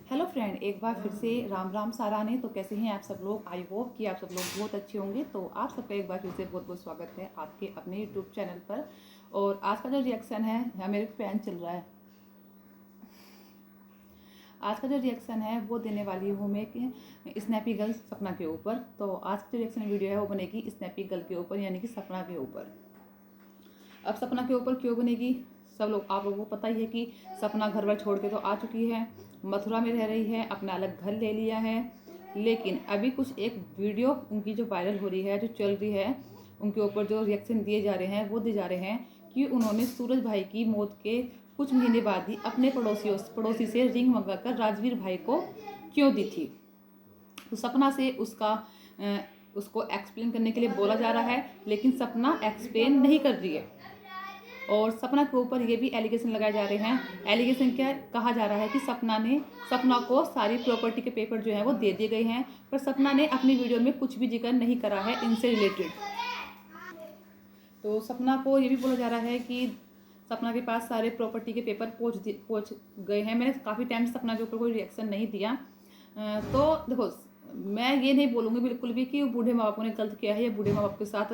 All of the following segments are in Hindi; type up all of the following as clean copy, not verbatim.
हेलो फ्रेंड, एक बार फिर से राम राम सारा ने। तो कैसे हैं आप सब लोग? आई होप कि आप सब लोग बहुत अच्छे होंगे। तो आप सबका एक बार फिर से बहुत बहुत स्वागत है आपके अपने यूट्यूब चैनल पर। और आज का जो रिएक्शन है, यहाँ मेरे फैन चल रहा है। आज का जो रिएक्शन है वो देने वाली हूँ मैं कि स्नैपी गर्ल सपना के ऊपर। तो आज की जो रिएक्शन वीडियो है वो बनेगी स्नैपी गर्ल के ऊपर, यानी कि सपना के ऊपर। अब सपना के ऊपर क्यों बनेगी, सब लोग आप लोगों को पता ही है कि सपना घर बार छोड़ के तो आ चुकी है, मथुरा में रह रही है, अपना अलग घर ले लिया है। लेकिन अभी कुछ एक वीडियो उनकी जो वायरल हो रही है, जो चल रही है, उनके ऊपर जो रिएक्शन दिए जा रहे हैं वो दिए जा रहे हैं कि उन्होंने सूरज भाई की मौत के कुछ महीने बाद ही अपने पड़ोसी से रिंग मंगाकर राजवीर भाई को क्यों दी थी। तो सपना से उसको एक्सप्लेन करने के लिए बोला जा रहा है, लेकिन सपना एक्सप्लेन नहीं कर रही है। और सपना के ऊपर ये भी एलिगेशन लगाए जा रहे हैं। एलिगेशन क्या कहा जा रहा है कि सपना को सारी प्रॉपर्टी के पेपर जो है वो दे दिए गए हैं, पर सपना ने अपनी वीडियो में कुछ भी जिक्र नहीं करा है इनसे रिलेटेड। तो सपना को ये भी बोला जा रहा है कि सपना के पास सारे प्रॉपर्टी के पेपर पहुँच गए हैं। मैंने काफ़ी टाइम से सपना के ऊपर कोई रिएक्शन नहीं दिया। तो देखो, मैं ये नहीं बोलूँगी बिल्कुल भी कि बूढ़े माँ बापों ने गलत किया है या बूढ़े माँ बाप के साथ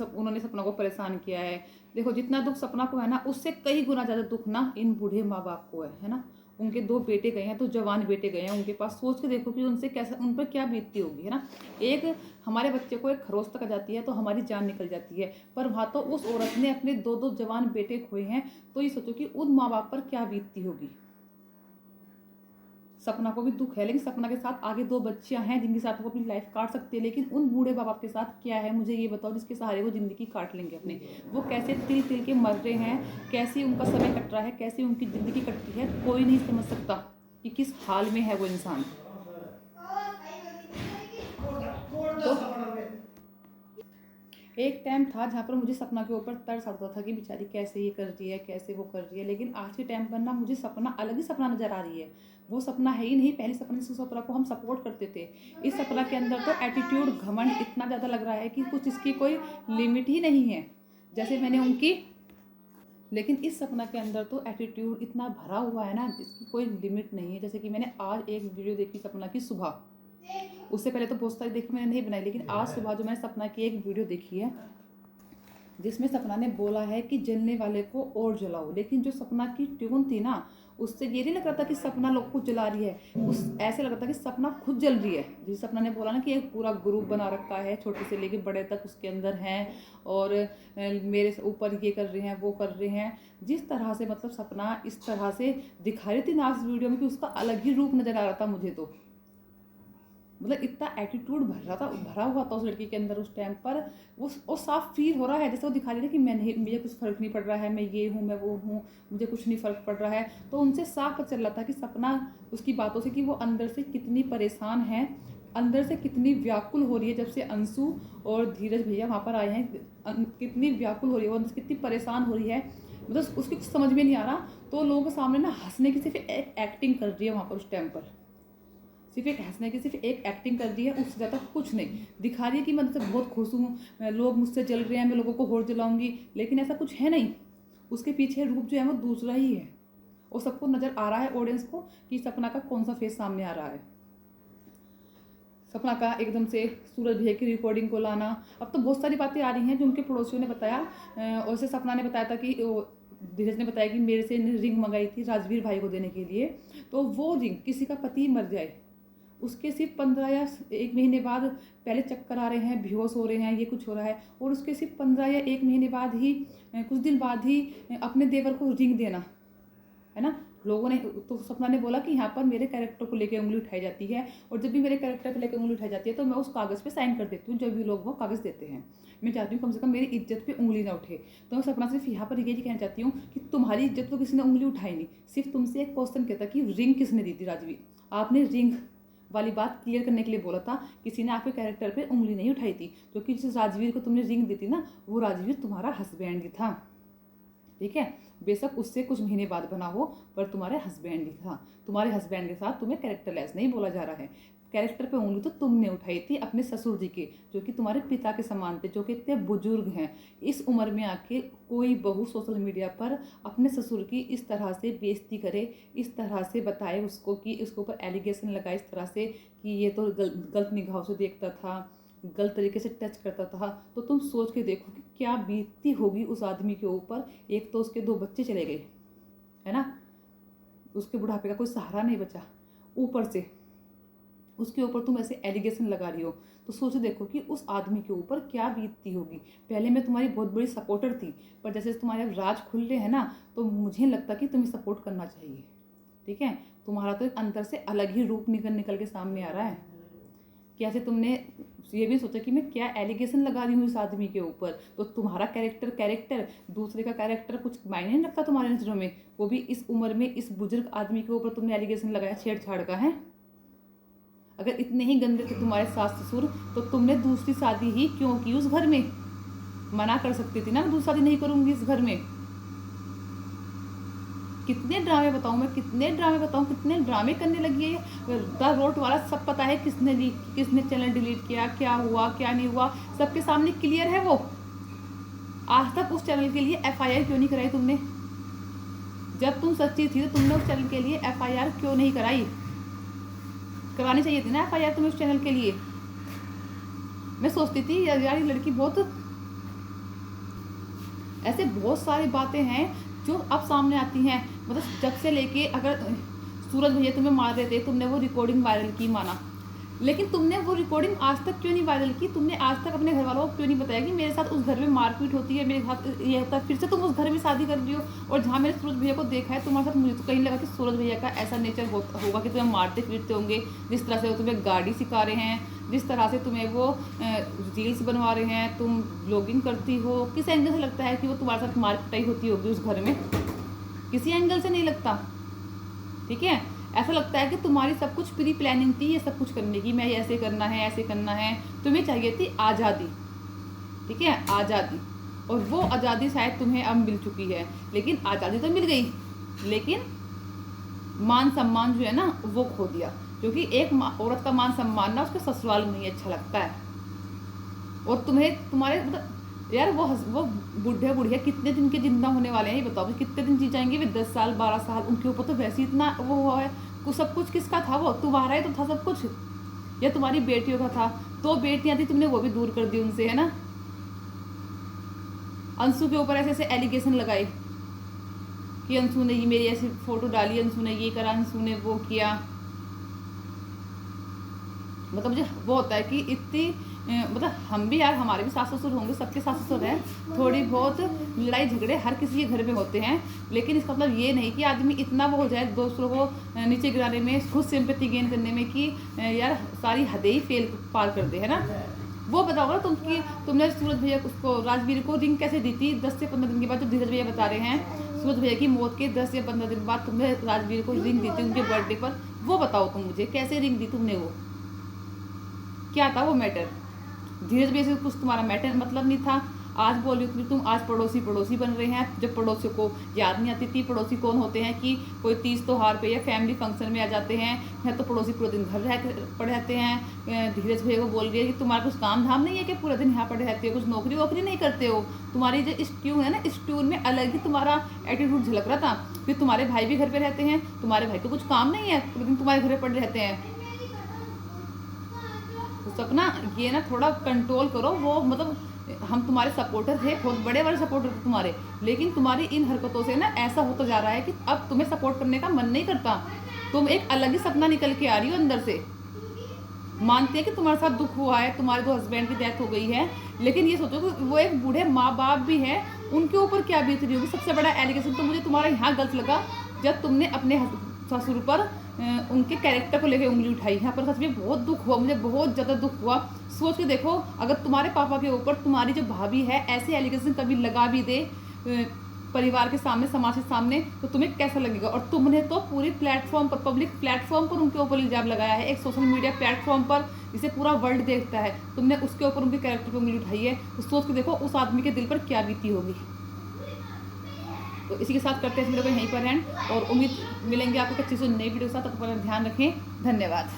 उन्होंने सपना को परेशान किया है। देखो, जितना दुख सपना को है ना, उससे कई गुना ज़्यादा दुख ना इन बूढ़े माँ बाप को है ना। उनके 2 बेटे गए हैं, तो जवान बेटे गए हैं उनके पास। सोच के देखो कि उनसे कैसा, उन पर क्या बीतती होगी, है ना। एक हमारे बच्चे को एक खरोच तक आ जाती है तो हमारी जान निकल जाती है, पर वहाँ तो उस औरत ने अपने 2 जवान बेटे खोए हैं। तो ये सोचो कि उन माँ बाप पर क्या बीतती होगी। सपना को भी दुख है, लेकिन सपना के साथ आगे 2 बच्चियां हैं जिनके साथ वो अपनी लाइफ काट सकती है। लेकिन उन बूढ़े बाबा के साथ क्या है, मुझे ये बताओ, जिसके सहारे वो ज़िंदगी काट लेंगे अपने। वो कैसे तिल तिल के मर रहे हैं, कैसे उनका समय कट रहा है, कैसे उनकी ज़िंदगी कटती है, कोई नहीं समझ सकता कि किस हाल में है वो इंसान। तो एक टाइम था जहाँ पर मुझे सपना के ऊपर तरस आता था कि बेचारी कैसे ये कर रही है, कैसे वो कर रही है। लेकिन आज के टाइम पर ना मुझे सपना अलग ही सपना नज़र आ रही है। वो सपना है ही नहीं। पहले सपना को हम सपोर्ट करते थे। इस सपना के अंदर तो एटीट्यूड, घमंड इतना ज़्यादा लग रहा है कि कुछ इसकी कोई लिमिट ही नहीं है। जैसे मैंने उनकी, लेकिन इस सपना के अंदर तो एटीट्यूड इतना भरा हुआ है ना, इसकी कोई लिमिट नहीं है। जैसे कि मैंने आज एक वीडियो देखी सपना की सुबह, उससे पहले तो बहुत सारी देखी मैंने, नहीं बनाई, लेकिन आज सुबह जो मैंने सपना की एक वीडियो देखी है जिसमें सपना ने बोला है कि जलने वाले को और जलाओ। लेकिन जो सपना की ट्यून थी ना, उससे ये नहीं लग रहा था कि सपना लोग को जला रही है, उस ऐसे लग रहा था कि सपना खुद जल रही है। जिस सपना ने बोला ना कि एक पूरा ग्रुप बना रखा है, छोटे से लेके बड़े तक उसके अंदर हैं, और मेरे ऊपर ये कर रहे हैं, वो कर रहे हैं। जिस तरह से मतलब सपना इस तरह से दिखा रही थी ना इस वीडियो में कि उसका अलग ही रूप नजर आ रहा था मुझे। तो मतलब इतना एटीट्यूड भरा हुआ था उस लड़की के अंदर उस टाइम पर। वो साफ फील हो रहा है, जैसे वो दिखा रही है कि मैं नहीं, मुझे कुछ फ़र्क नहीं पड़ रहा है, मैं ये हूँ, मैं वो हूँ, मुझे कुछ नहीं फ़र्क पड़ रहा है। तो उनसे साफ पता चल रहा था कि सपना, उसकी बातों से, कि वो अंदर से कितनी परेशान है, अंदर से कितनी व्याकुल हो रही है। जब से अंशु और धीरज भैया वहाँ पर आए हैं, कितनी व्याकुल हो रही है वो, अंदर से कितनी परेशान हो रही है। मतलब उसकी कुछ समझ में नहीं आ रहा। तो लोगों के सामने ना हंसने की सिर्फ एक एक्टिंग कर रही है वहाँ पर उस टाइम पर। सिर्फ एक हंसने की सिर्फ एक एक्टिंग कर दी है, उससे ज़्यादा कुछ नहीं दिखा रही है कि मैं तो बहुत खुश हूँ, लोग मुझसे जल रहे हैं, मैं लोगों को और जलाऊंगी। लेकिन ऐसा कुछ है नहीं। उसके पीछे रूप जो है वो दूसरा ही है, और सबको नज़र आ रहा है, ऑडियंस को, कि सपना का कौन सा फेस सामने आ रहा है। सपना का एकदम से सूरज भैया की रिकॉर्डिंग को लाना, अब तो बहुत सारी बातें आ रही हैं जो उनके पड़ोसियों ने बताया। और से सपना ने बताया था कि धीरज ने बताया कि मेरे से रिंग मंगाई थी राजवीर भाई को देने के लिए। तो वो रिंग, किसी का पति मर जाए, उसके सिर्फ 15 या 1 महीने बाद पहले चक्कर आ रहे हैं, बेहोश हो रहे हैं, ये कुछ हो रहा है, और उसके सिर्फ 15 या 1 महीने बाद ही, कुछ दिन बाद ही अपने देवर को रिंग देना, है ना। लोगों ने, तो सपना ने बोला कि यहाँ पर मेरे कैरेक्टर को लेकर उंगली उठाई जाती है, और जब भी मेरे कैरेक्टर को लेकर उंगली उठाई जाती है तो मैं उस कागज़ पे साइन कर देती हूँ। जब भी लोग वो कागज़ देते हैं, मैं चाहती हूँ कम से कम मेरी इज्जत पे उंगली ना उठे। तो मैं सपना सिर्फ यहाँ पर ये कहना चाहती हूँ कि तुम्हारी इज्जत तो किसी ने उंगली उठाई नहीं। सिर्फ तुमसे एक क्वेश्चन कहता कि रिंग किसने दी थी राजवीर, आपने रिंग वाली बात क्लियर करने के लिए बोला था। किसी ने आपके कैरेक्टर पे उंगली नहीं उठाई थी, क्योंकि जिस राजवीर को तुमने रिंग दी थी ना, वो राजवीर तुम्हारा हस्बैंड ही था। ठीक है, बेशक उससे कुछ महीने बाद बना हो, पर तुम्हारे हस्बैंड ही था। तुम्हारे हस्बैंड के साथ तुम्हें कैरेक्टरलेस नहीं बोला जा रहा है। कैरेक्टर पे उंगली तो तुमने उठाई थी अपने ससुर जी के, जो कि तुम्हारे पिता के समान थे, जो कि इतने बुजुर्ग हैं। इस उम्र में आके कोई बहू सोशल मीडिया पर अपने ससुर की इस तरह से बेइज्जती करे, इस तरह से बताए उसको कि इसके ऊपर एलिगेशन लगाए इस तरह से कि ये तो गलत निगाहों से देखता था, गलत तरीके से टच करता था, तो तुम सोच के देखो कि क्या बीतती होगी उस आदमी के ऊपर। एक तो उसके 2 बच्चे चले गए, है ना, उसके बुढ़ापे का कोई सहारा नहीं बचा, ऊपर से उसके ऊपर तुम ऐसे एलिगेशन लगा रही हो, तो सोच देखो कि उस आदमी के ऊपर क्या बीतती होगी। पहले मैं तुम्हारी बहुत बड़ी सपोर्टर थी, पर जैसे तुम्हारे राज खुल रहे हैं ना, तो मुझे लगता कि तुम्हें सपोर्ट करना चाहिए। ठीक है, तुम्हारा तो एक अंदर से अलग ही रूप निकल के सामने आ रहा है। कैसे तुमने ये भी सोचा कि मैं क्या एलिगेशन लगा रही हूँ इस आदमी के ऊपर, तो तुम्हारा कैरेक्टर दूसरे का कैरेक्टर कुछ मायने नहीं रखता तुम्हारे नज़रों में, वो भी इस उम्र में इस बुजुर्ग आदमी के ऊपर तुमने एलिगेशन लगाया छेड़छाड़ का है। अगर इतने ही गंदे थे तुम्हारे सास ससुर, तो तुमने दूसरी शादी ही क्यों की उस घर में? मना कर सकती थी ना, मैं दूसरी शादी नहीं करूंगी इस घर में। कितने ड्रामे बताऊं मैं, कितने ड्रामे बताऊं, कितने ड्रामे करने लगी है। द रोट वाला सब पता है किसने ली, किसने चैनल डिलीट किया, क्या हुआ क्या नहीं हुआ, सबके सामने क्लियर है वो। आज तक उस चैनल के लिए FIR क्यों नहीं कराई तुमने? जब तुम सच्ची थी तो तुमने उस चैनल के लिए FIR क्यों नहीं कराई? करवानी चाहिए थी ना FIR तुम्हें उस चैनल के लिए। मैं सोचती थी यार ये लड़की बहुत, ऐसे बहुत सारी बातें हैं जो अब सामने आती हैं। मतलब जब से लेके, अगर सूरज भैया तुम्हें मार रहे थे, तुमने वो रिकॉर्डिंग वायरल की माना, लेकिन तुमने वो रिकॉर्डिंग आज तक क्यों नहीं वायरल की? तुमने आज तक अपने घर वालों को क्यों नहीं बताया कि मेरे साथ उस घर में मारपीट होती है, मेरे साथ ये होता है? फिर से तुम उस घर में शादी कर रही हो, और जहाँ मैंने सूरज भैया को देखा है तुम्हारे साथ, मुझे तो कहीं लगा कि सूरज भैया का ऐसा नेचर होगा कि तुम्हें मारते पीटते होंगे। जिस तरह से वो तुम्हें गाड़ी सिखा रहे हैं, जिस तरह से तुम्हें वो रील्स बनवा रहे हैं, तुम ब्लॉगिंग करती हो, किस एंगल से लगता है कि वो तुम्हारे साथ मार पिटाई होती होगी उस घर में? किसी एंगल से नहीं लगता। ठीक है, ऐसा लगता है कि तुम्हारी सब कुछ प्री प्लानिंग थी ये सब कुछ करने की, मैं ऐसे करना है ऐसे करना है। तुम्हें चाहिए थी आज़ादी, ठीक है, आज़ादी, और वो आज़ादी शायद तुम्हें अब मिल चुकी है। लेकिन आज़ादी तो मिल गई, लेकिन मान सम्मान जो है ना वो खो दिया, क्योंकि एक औरत का मान सम्मान ना उसके ससुराल में ही अच्छा लगता है। और तुम्हें तुम्हारे मतलब यार वो बूढ़े बुढ़िया कितने दिन के जिंदा होने वाले हैं ये बताओ, कितने दिन जी जाएंगे वे? 10 साल 12 साल, उनके ऊपर तो वैसे इतना वो हुआ है। सब कुछ किसका था? वो तुम्हारा ही तो था सब कुछ, या तुम्हारी बेटियों का था? 2 बेटियां थी, तुमने वो भी दूर कर दी उनसे, है ना। अंशु के ऊपर ऐसे ऐसे एलिगेशन लगाए कि अंशु ने ये मेरी ऐसी फोटो डाली, अंशु ने ये करा, अंशु ने वो किया। मतलब मुझे वो होता है कि इतनी मतलब हम भी यार, हमारे भी सास ससुर होंगे, सबके सास ससुर हैं, थोड़ी बहुत लड़ाई झगड़े हर किसी के घर में होते हैं। लेकिन इसका मतलब ये नहीं कि आदमी इतना वो हो जाए दूसरों को नीचे गिराने में, खुद सिंपैथी गेन करने में, कि यार सारी हदें ही फेल पार कर दे, है ना। वो बताओ ना तुमने सूरज भैया उसको, राजवीर को रिंग कैसे दी थी 10 से 15 दिन के बाद? जो धीरज भैया बता रहे हैं सूरज भैया की मौत के 10 या 15 दिन बाद तुमने राजवीर को रिंग दी थी उनके बर्थडे पर। वो बताओ तुम मुझे, कैसे रिंग दी तुमने? वो क्या था वो मैटर? धीरज भैया से कुछ तुम्हारा मैटर मतलब नहीं था। आज बोली थी तुम, आज पड़ोसी बन रहे हैं। जब पड़ोसियों को याद नहीं आती थी पड़ोसी कौन होते हैं, कि कोई तीज त्योहार पे या फैमिली फंक्शन में आ जाते हैं, या तो पड़ोसी पूरे दिन घर पड़े रहते हैं। धीरज भैया को बोल रही है कि तुम्हारा कुछ काम धाम नहीं है कि पूरे दिन यहाँ पड़े रहते हो, कुछ नौकरी वोकरी नहीं करते हो? तुम्हारी जो इस ट्यून है ना, इस ट्यून में अलग ही तुम्हारा एटीट्यूड झलक रहा था। फिर तुम्हारे भाई भी घर पर रहते हैं, तुम्हारे भाई को कुछ काम नहीं है, पूरे दिन तुम्हारे घर पड़े रहते हैं। तो सपना ये ना थोड़ा कंट्रोल करो। वो मतलब हम तुम्हारे सपोर्टर थे, बहुत बड़े सपोर्टर थे तुम्हारे, लेकिन तुम्हारी इन हरकतों से ना ऐसा होता जा रहा है कि अब तुम्हें सपोर्ट करने का मन नहीं करता। तुम एक अलग ही सपना निकल के आ रही हो अंदर से। मानते हैं कि तुम्हारे साथ दुख हुआ है, तुम्हारे 2 हस्बैंड की डेथ हो गई है, लेकिन ये सोचो कि वो एक बूढ़े माँ बाप भी है, उनके ऊपर क्या बीत रही होगी। सबसे बड़ा एलिगेशन तो मुझे तुम्हारा यहाँ गलत लगा, जब तुमने अपने ससुर पर उनके कैरेक्टर को लेकर उंगली उठाई। यहाँ पर सच में बहुत दुख हुआ, मुझे बहुत ज़्यादा दुख हुआ। सोच के देखो, अगर तुम्हारे पापा के ऊपर तुम्हारी जो भाभी है ऐसे एलिगेशन कभी लगा भी दे परिवार के सामने, समाज के सामने, तो तुम्हें कैसा लगेगा। और तुमने तो पूरे प्लेटफॉर्म पर, पब्लिक प्लेटफॉर्म पर उनके ऊपर इल्जाम लगाया है, एक सोशल मीडिया प्लेटफॉर्म पर जिसे पूरा वर्ल्ड देखता है, तुमने उसके ऊपर उनके कैरेक्टर पर उंगली उठाई है। तो सोच के देखो उस आदमी के दिल पर क्या बीती होगी। तो इसी के साथ करते हैं इस वीडियो को यहीं पर एंड, और उम्मीद मिलेंगे आपको अच्छी से नई वीडियो के साथ। अपना ध्यान रखें, धन्यवाद।